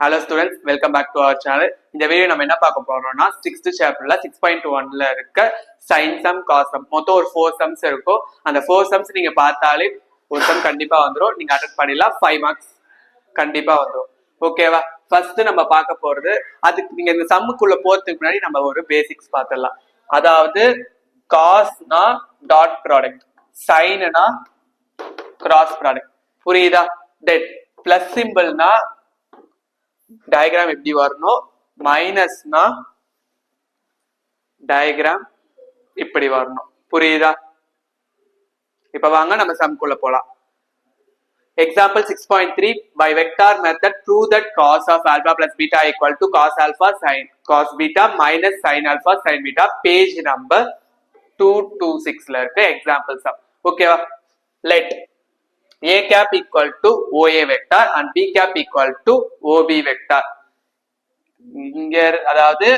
Hello students, welcome back to our channel. இந்த video நம்ம என்ன பார்க்க போறோம்னா 6th சாப்டர்ல 6.1ல இருக்க sin sum cos sum மொத்தம் ஒரு 4 sums இருக்கும். அந்த 4 sums நீங்க பார்த்தாலே ஒரு sum கண்டிப்பா வந்துரும். நீங்க அட்டெண்ட் பண்ணிடலாம் 5 marks கண்டிப்பா வந்துரும். ஓகேவா? ஃபர்ஸ்ட் நம்ம பார்க்க போறது அதுக்கு நீங்க இந்த சம்முக்குள்ள போறதுக்கு முன்னாடி நம்ம ஒரு பேசிக்ஸ் பார்த்துடலாம். அதாவது cosனா டாட் ப்ராடக்ட், sinனா கிராஸ் ப்ராடக்ட். புரியுதா? டெட் பிளஸ் சிம்பிள்னா டயக்ராம் எப்படி வரணும், மைனஸ்னா டயக்ராம் இப்படி வரணும். புரியுதா? இப்ப வாங்க நம்ம சம்குள்ள போலாம். Example 6.3 by vector method prove that cos of alpha plus beta equal to cos alpha sin cos beta minus sin alpha sin beta. Page number 226 ல இருக்கு example sum. ஓகேவா? Let a cap equal to OA vector and b cap equal to OB vector. இங்க அதாவது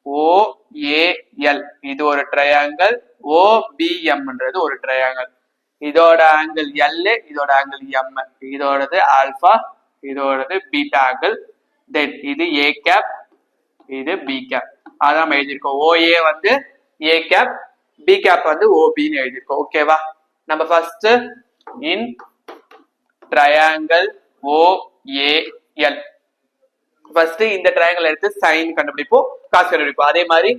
OAL இது ஒரு triangle, OBM ன்றது ஒரு triangle. இதோட ஆங்கிள் L, இதோட ஆங்கிள் M, இதோடது ஆல்பா, இதோடது பீட்டா ஆங்கிள். தென் இது A cap, இது B cap. அதான் எழுதியிருக்கோம். OA வந்து A cap, B cap வந்து OB ன்னு எழுதியிருக்கோம். ஓகேவா? நம்ம first in triangle OAL first இந்த ட்ரையாங்கிள் எடுத்து சைன் கண்டுபிடிப்போம், காஸ் கண்டுபிடிப்போம். அதே மாதிரி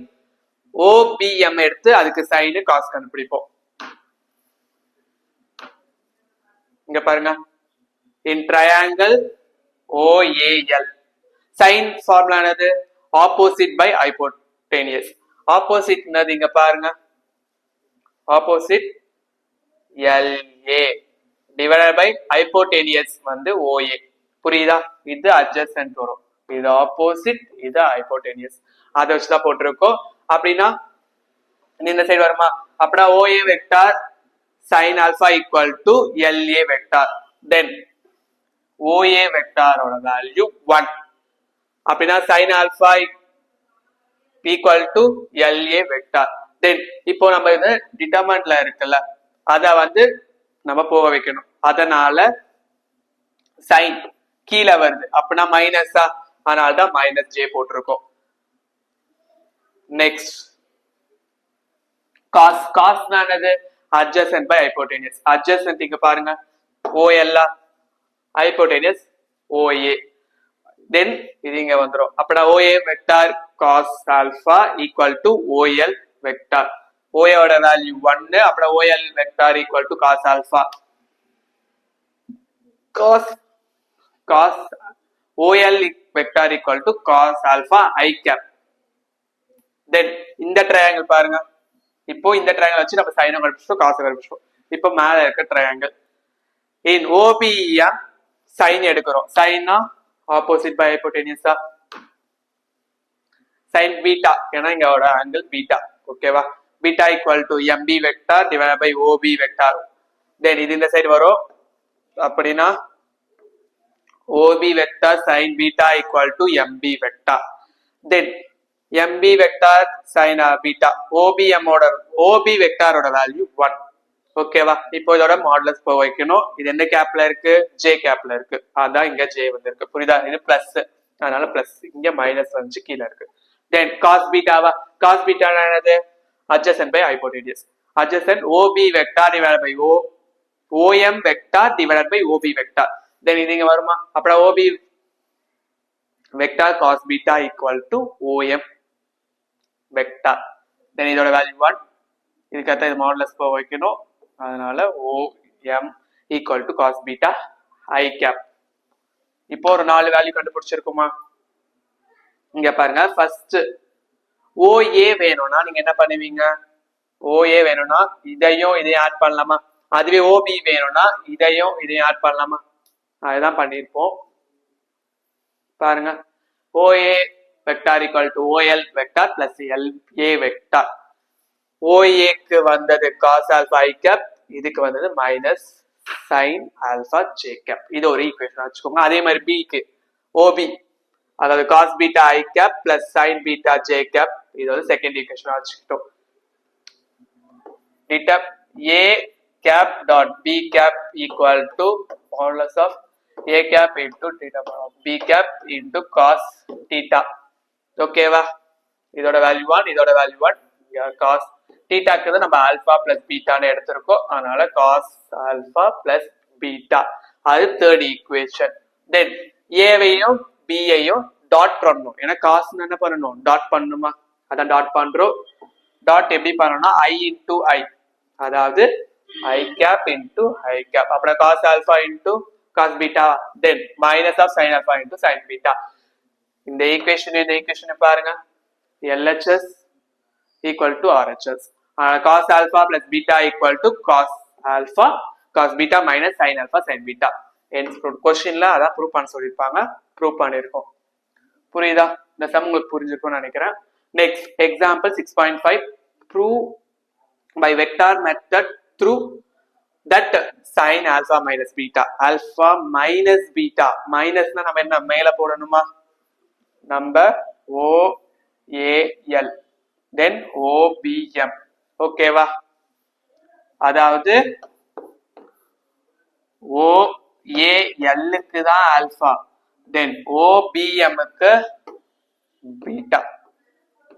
OBM எடுத்து அதுக்கு சைன் காஸ் கண்டுபிடிப்போம். இங்க பாருங்க, in triangle OAL sine formula என்னது? Opposite by hypotenuse. ஆப்போசிட் என்னது? இங்க பாருங்க, opposite LA divided by hypotenuse வந்து OA. புரியுதா? இது அட்ஜசன்ட் வரும், இது ஆப்போசிட், இது ஹைபோடெனியஸ். அதை வச்சுதான் போட்டிருக்கோம். அப்படின்னா இந்த சைடு வருமா? அப்படின்னா OA vector sin alpha equal to LA vector. Then OA வெக்டாரோட வேல்யூ 1. அப்படின்னா sin alpha equal to LA vector. Then இப்போ நம்ம இது டிட்டர்மினன்ட்ல இருக்குல்ல, அத வந்து நம்ம போக வைக்கணும். அதனால sin கீழே வருது, அப்படின்னா மைனஸா, அதனாலதான் மைனஸ் J போட்டிருக்கோம். Next cos. cos என்னது? adjacent by hypotenuse. adjacent இங்க பாருங்க, OL hypotenuse OA. then இது இங்க வந்துரும். அப்படா OA vector cos alpha equal to OL vector. OA ஓட value 1, அப்படா OL vector equal to cos alpha. cos OL vector equal to cos alpha I cap. then இந்த triangle பாருங்க, இப்போ இந்த triangle வச்சு நம்ம சைனை கண்டுபிடிச்சோம், காசை கண்டுபிடிச்சோம். இப்போ மேல இருக்க ட்ரையாங்கிள் இன் OBM சைன் எடுக்கிறோம். சைனா ஆப்போசிட் பை ஹைபோடெனியஸா, சைன் பீட்டா, ஏன்னா இங்கோட ஆங்கிள் பீட்டா. ஓகேவா? Beta equal to MB vector divide by OB vector. Then இது இந்த சைடு வரும், அப்படின்னா OB vector sine beta equal to MB vector. Then MB vector sin beta, OBM ஓட OB வெக்டாரோட வேல்யூ 1. ஓகேவா? இப்போ இதோட மாடுலஸ் போக வைக்கணும். இது எந்த கேப்ல இருக்கு? J கேப்ல இருக்கு, அதான் இங்க J வந்திருக்கு. புரியுதா? இது பிளஸ், அதனால பிளஸ், இங்க மைனஸ் வந்து கீழே இருக்கு. தென் cos பீட்டாவா? cos பீட்டா என்னது? adjacent by hypotenuse. adjacent OB vector divided by OM vector divided by OB vector. Then இது இங்க வருமா? அப்புறம் OB vector cos beta equal to OM vector. Then இதோட வேல்யூ 1. இதுக்கு அடுத்து இது மாடுலஸ் போக வைக்கணும், அதனால OM equal to cos beta I cap. இப்போ ஒரு 4 வேல்யூ கண்டுபிடிச்சிருக்குமா? இங்க பாருங்க, ஃபர்ஸ்ட் OA வேணும்னா நீங்க என்ன பண்ணுவீங்க? OA வேணும்னா இதையும் இதையும் ஆட் பண்ணலாமா? அதுவே OB வேணும்னா இதையும் இதையும் ஆட் பண்ணலாமா? அதுதான் பண்ணிருப்போம். பாருங்க, OA vector equal to OL vector plus LA vector. OA க்கு வந்தது cos alpha I cap, இதுக்கு வந்தது minus sin alpha J cap. இது ஒரு ஈக்குவேஷன் வச்சுக்கோங்க. அதே மாதிரி B க்கு OB, அதாவது cos beta I cap plus sin beta J cap, இது ஒரு செகண்ட் ஈக்குவேஷன் வச்சுக்கிட்டோம். A cap dot B cap equal to modulus of a cap into theta power of b cap into cos theta. ஓகேவா? இதோட value 1, இதோட value 1. cos தீட்டாக்கு தான் நம்ம alpha plus பீட்டான்னு எடுத்திருக்கோம். அதனால cos ஆல்பா பிளஸ் பீட்டா. அது third equation. தென் ஏவையும் பியையும் dot பண்ணணும். ஏன்னா காஸ் என்ன பண்ணணும்? டாட் பண்ணணுமா? அதான் டாட் பண்றோம். டாட் எப்படி பண்ணணும்னா i இன்டூ ஐ, அதாவது i cap into i cap. அப்புறம் cos alpha into cos beta, then minus of sine alpha into sine beta. இந்த ஈக்குவேஷன் பாருங்க. LHS equal to RHS. Cos alpha plus beta equal to cos alpha cos beta minus sin alpha sin beta. Hence questionல அதான் prove பண்ண சொல்லிருப்பாங்க, prove பண்ணிருக்கோம். புரியுதா? இந்த some உங்களுக்கு புரிஞ்சிருக்கும்னு நினைக்கிறேன். Next example 6.5. prove by vector method through that sin alpha minus beta. alpha minus beta, மைனஸ்னா நம்ம என்ன மேல போடணுமா? Number OAL then OBM. ஓகேவா? அதாவது OAL க்கு தான் ஆல்பா, then OBM க்கு பீட்டா.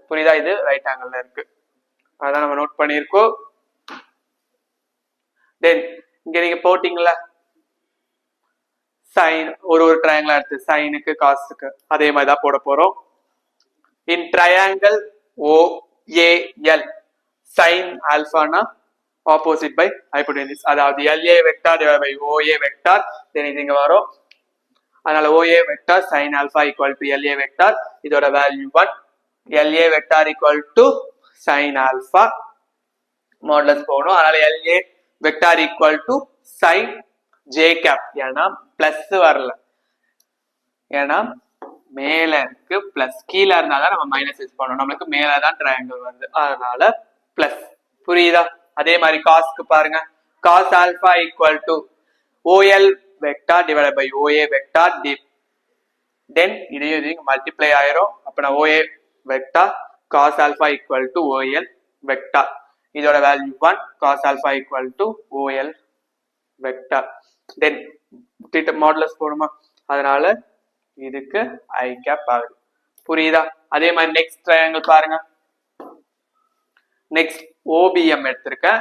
புரியுதா? இது ரைட் ஆங்கிள் இருக்கு, அதான் நம்ம நோட் பண்ணியிருக்கோம். தென் இங்க நீங்க போட்டீங்களா சைன், ஒரு ட்ரையாங்கிள் எடுத்து சைனுக்கு காசுக்கு அதே மாதிரி தான் போட போறோம். இன் triangle OAL sin alpha na opposite by hypotenuse, அதாவது LA vector divided by OA vector. then இது இங்க வரும். அதனால OA vector sin alpha equal to LA vector. இதோட value 1. LA vector equal to sin alpha modulus போகணும். அதனால LA vector equal to sin J cap. ஏன்னா plus வரல, ஏன்னா மேல இருக்கு பிளஸ், கீழே இருந்தாதான் நம்ம மைனஸ் யூஸ் பண்ணணும். நம்மளுக்கு மேலதான் ட்ரையாங்கிள் வருது, அதனால பிளஸ். புரியுதா? அதே மாதிரி காஸ்க்கு பாருங்க. Cos alpha equal to OL vector divide by OA vector டிப். தென் இதையும் மல்டிப்ளை ஆயிரும். அப்ப நான் OA vector cos alpha equal to OL vector. இதோட value 1. Cos alpha equal to OL vector. Then modulus போடுமா, அதனால இதுக்கு ஐ கேப் ஆகுது. புரியுதா? அதே மாதிரி நெக்ஸ்ட் ட்ரையாங்கிள் பாருங்க. நெக்ஸ்ட் OBM எடுத்திருக்கேன்.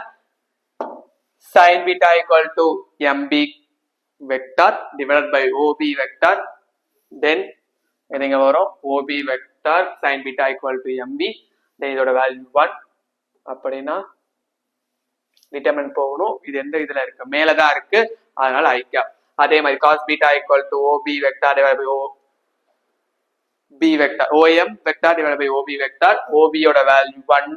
sin beta equal to MB vector divided by OB vector. then என்னங்க வரும்? OB vector sin beta equal to MB. then இதோட வேல்யூ 1. அப்படின்னா டிட்டர்மினன்ட் போகணும். இது எந்த இதுல இருக்கு? மேலதான் இருக்கு, அதனால ஐ கேப். அதே மாதிரி cos beta equal to OB vector divided by OB vector, OM vector divided by OB vector. OB ஓட value 1.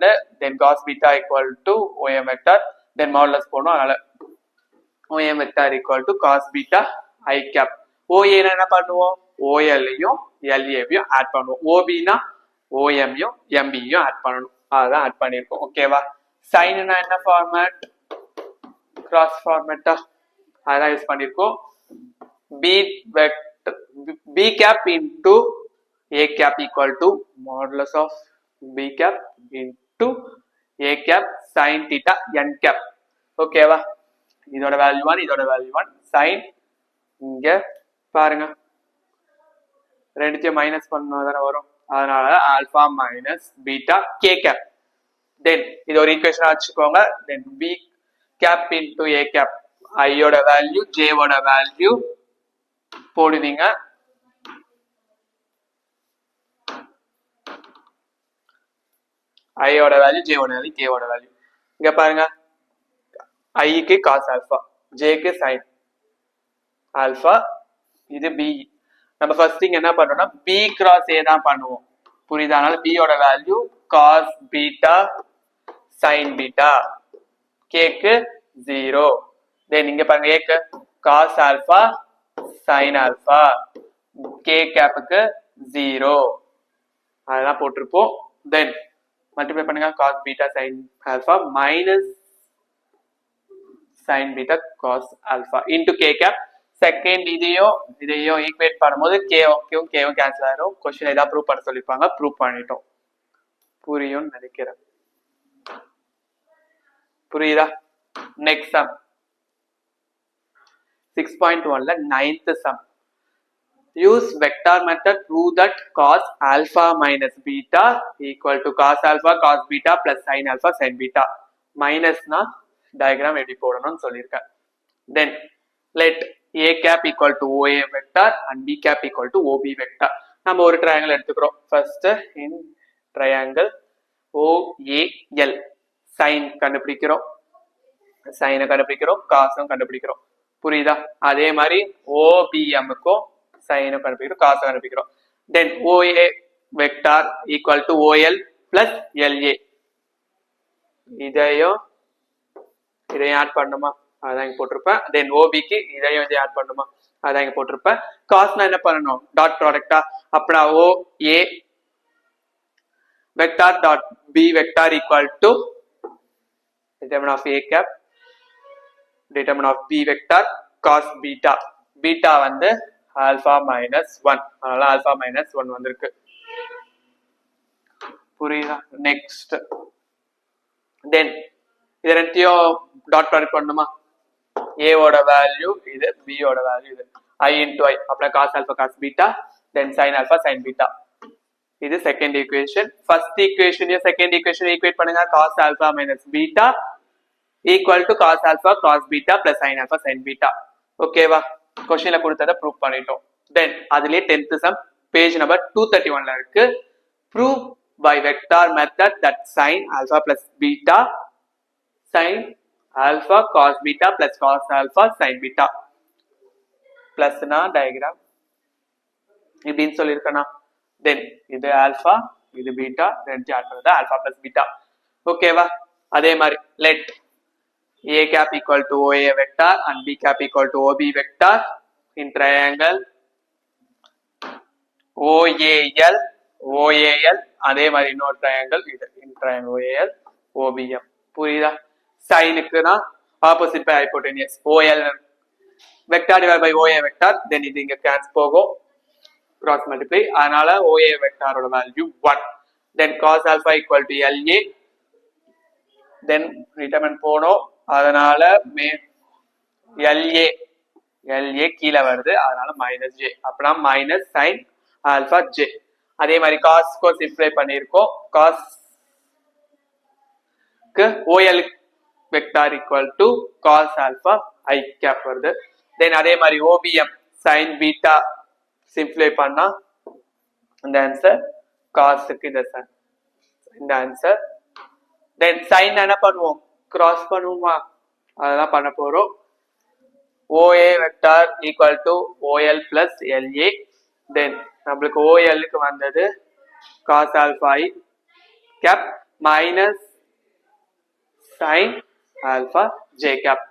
then cos beta equal to OM vector. then modulus போடணும். அதனால OM vector equal to cos beta I cap. OA என்ன பண்ணுவோம்? OL யும் LA யும் add பண்ணுவோம். OB னா OM யும் MB யும் ஆட் பண்ணணும். அதான் ஆட் பண்ணிருக்கோம். ஓகேவா? sin னா என்ன ஃபார்மட்? கிராஸ் ஃபார்மட்டா, அதான் யூஸ் பண்ணிருக்கோம். B vector B cap into A cap equal to modulus of B cap into A cap sin theta n cap. ஓகேவா? இதோட வேல்யூ 1, இதோட வேல்யூ 1. sin இங்க பாருங்க, ரெண்டுத்தையும் மைனஸ் பண்ணா தானே வரும், அதனால alpha minus beta k cap. Then இது ஒரு ஈக்குவேஷனா வச்சுக்கோங்க. Then b cap into a cap, ஐயோட வேல்யூ ஜேவோட வேல்யூ போடுவீங்க. ஐயோட வேல்யூ ஜேவோட வேல்யூ கேவோட வேல்யூ. இங்க பாருங்க, ஐக்கு காஸ் ஆல்பா, ஜேக்கு சைன் ஆல்பா, இது பி. நம்ம ஃபர்ஸ்ட் இங்க என்ன பண்றோம்னா பி கிராஸ் ஏ தான் பண்ணுவோம். புரியுதா? அதனால பி யோட value cos beta sine beta, கேக்கு 0. தென் இங்க பாருங்க, ஏக்கு cos alpha sine alpha, k கேப்புக்கு 0, அதெல்லாம் போட்டிருப்போம். தென் மல்டிப்ளை பண்ணுங்க, cos beta sine alpha minus sin beta cos alpha into k cap. Second இதையும் ஈக்குவேட் பண்ணும்போது கேவும் கேன்சல் ஆயிரும். क्वेश्चन ஏதா ப்ரூவ் பண்ண சொல்லிருப்பாங்க, ப்ரூவ் பண்ணிட்டோம். புரியும்னு நினைக்கிறேன். புரியுதா? நெக்ஸ்ட் சம் 6.1ல 9th sum. Use vector method, prove that cos alpha minus beta equal to cos alpha cos beta plus sin alpha sin beta. Minus na diagram எப்படி போடணும்னு சொல்லியிருக்கேன். Then let a cap equal to OA vector and b cap equal to OB vector. நம்ம ஒரு triangle எடுத்துக்கிறோம். First in triangle OAL sin கண்டுபிடிக்கிறோம், sin கண்டுபிடிக்கிறோம், cos கண்டுபிடிக்கிறோம். புரியுதா? அதே மாதிரி OBM க்கும் sin கண்டுபிடிக்கிறோம், cos கண்டுபிடிக்கிறோம். Then OA vector equal to OL plus LA. இதையும் ஆட் பண்ணுமா, அதான் இங்க போட்டிருப்பேன். தென் ஓபிக்கு இதையும் வந்து ஆட் பண்ணுமா, அதான் இங்க போட்டிருப்பேன். காஸ்ட்னா என்ன பண்ணணும், டாட் ப்ராடக்டா. அப்பனா O A vector dot B vector equal to determinant of a cap determinant of b vector cos beta. Beta வந்து ஆல்பா மைனஸ் 1, அதனால ஆல்பா மைனஸ் 1 வந்திருக்கு. புரியுதா? நெக்ஸ்ட் தென் இது ரெண்டையும் டாட் ப்ராடக்ட் பண்ணுமா. a ஓட வேல்யூ இது, b ஓட வேல்யூ இது, i into i. அப்புறம் cos alpha cos beta, then sin alpha sin beta. இது செகண்ட் ஈக்குவேஷன். ஃபர்ஸ்ட் ஈக்குவேஷனையும் செகண்ட் ஈக்குவேஷன் ஈக்குவேட் பண்ணுங்க. cos alpha minus beta equal to cos alpha cos beta plus sin alpha sin beta. ஓகேவா? क्वेश्चनல கொடுத்தத prove பண்ணிட்டோம். தென் அதுலயே 10th sum page number 231ல இருக்கு. prove by vector method that sin alpha plus beta sin alpha cos beta plus cos alpha sin beta plus na diagram இப்படின்னு சொல்லியிருக்கேனா. தென் இது alpha இது beta, ரெண்டு add பண்ணது alpha plus beta. ஓகேவா? அதே மாதிரி let a cap equal to OA vector and b cap equal to OB vector in triangle OAL OAL. அதே மாதிரி இன்னொரு ட்ரையாங்கிள் இது in triangle OAL OBM. புரியுதா? சைனுக்குனா opposite by hypotenuse OL vector divide by OA vector. Then இது இங்க cancel போகும், cross multiply, அதனால OA வெக்டாரோட value 1. Then cos alpha equal to LA. Then determinant போனோம், அதனால LA கீழே வருது, அதனால மைனஸ் j. அப்பனா மைனஸ் sin alpha j. அதே மாதிரி cos க்கு சிம்ப்ளை பண்ணியிருக்கோம். cos க்கு OL vector equal to cos alpha I cap வருது. தென் அதே மாதிரி OBM sin beta சிம்ப்ளை பண்ணா இந்த ஆன்சர், cos க்கு இந்த ஆன்சர். தென் sin என்ன பண்ணுவோம், கிராஸ் பண்ணுவோமா, அதெல்லாம் பண்ண போறோம். OA vector equal to OL plus LA. தென் நம்மளுக்கு OL க்கு வந்தது cos alpha I cap minus sin alpha j cap.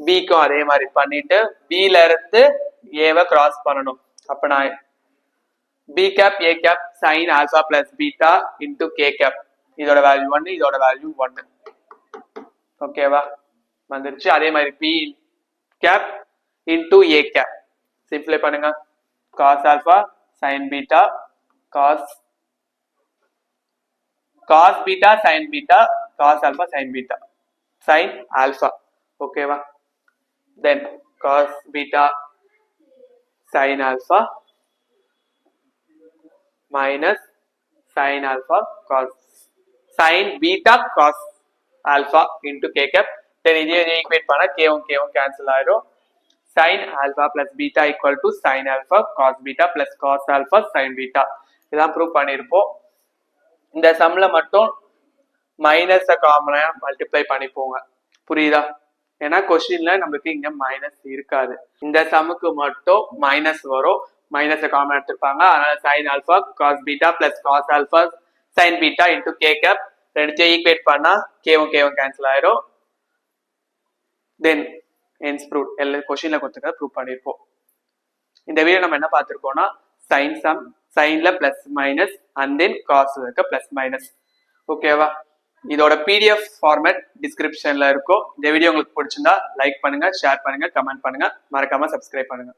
b க்கும் அதே மாதிரி பண்ணிட்டு b ல இருந்து a வை கிராஸ் பண்ணணும். அப்ப நான் b cap a cap sin alpha plus beta into k cap. இதோட வேல்யூ 1, இதோட வேல்யூ 1. ஓகேவா? வந்துருச்சு. அதே மாதிரி b cap into a cap சிம்ப்ளை பண்ணுங்க. cos alpha sin beta cos beta sin beta cos alpha sin beta sin alpha. ஓகேவா? then cos beta sin alpha minus sin alpha cos sin beta cos alpha into k cap. then இதே equate பண்ணா k cancel ஆயிடும். sin alpha plus beta equal to sin alpha cos beta plus cos alpha sin beta. இதான் prove பண்ணியிருப்போம். இந்த சம்ல மட்டும் minus காமனா multiply பண்ணிப்போங்க. புரியுதா? ஏன்னா கொஸ்டின்ல நம்மளுக்கு இங்க மைனஸ் இருக்காது. இந்த சம்முக்கு மட்டும் மைனஸ் வரும், மைனஸ் காமன் எடுத்திருப்பாங்க. அதனால sin alpha cos beta plus cos alpha sin beta into k cap ரெண்டுத்தையும் ஈக்குவேட் பண்ணா k1 கேன்சல் ஆயிடும். தென் hence proved. எல்லா क्वेश्चनல கொடுத்திருக்க ப்ரூவ் பண்ணிருப்போம். இந்த வீடியோ நம்ம என்ன பார்த்திருக்கோம்னா sin sum, sinல plus minus and then cos இருக்க plus minus. ஓகேவா? இதோட PDF ஃபார்மேட் டிஸ்கிரிப்ஷன்ல இருக்கும். இந்த வீடியோ உங்களுக்கு பிடிச்சிருந்தா லைக் பண்ணுங்க, ஷேர் பண்ணுங்க, கமெண்ட் பண்ணுங்க, மறக்காம சப்ஸ்கிரைப் பண்ணுங்க.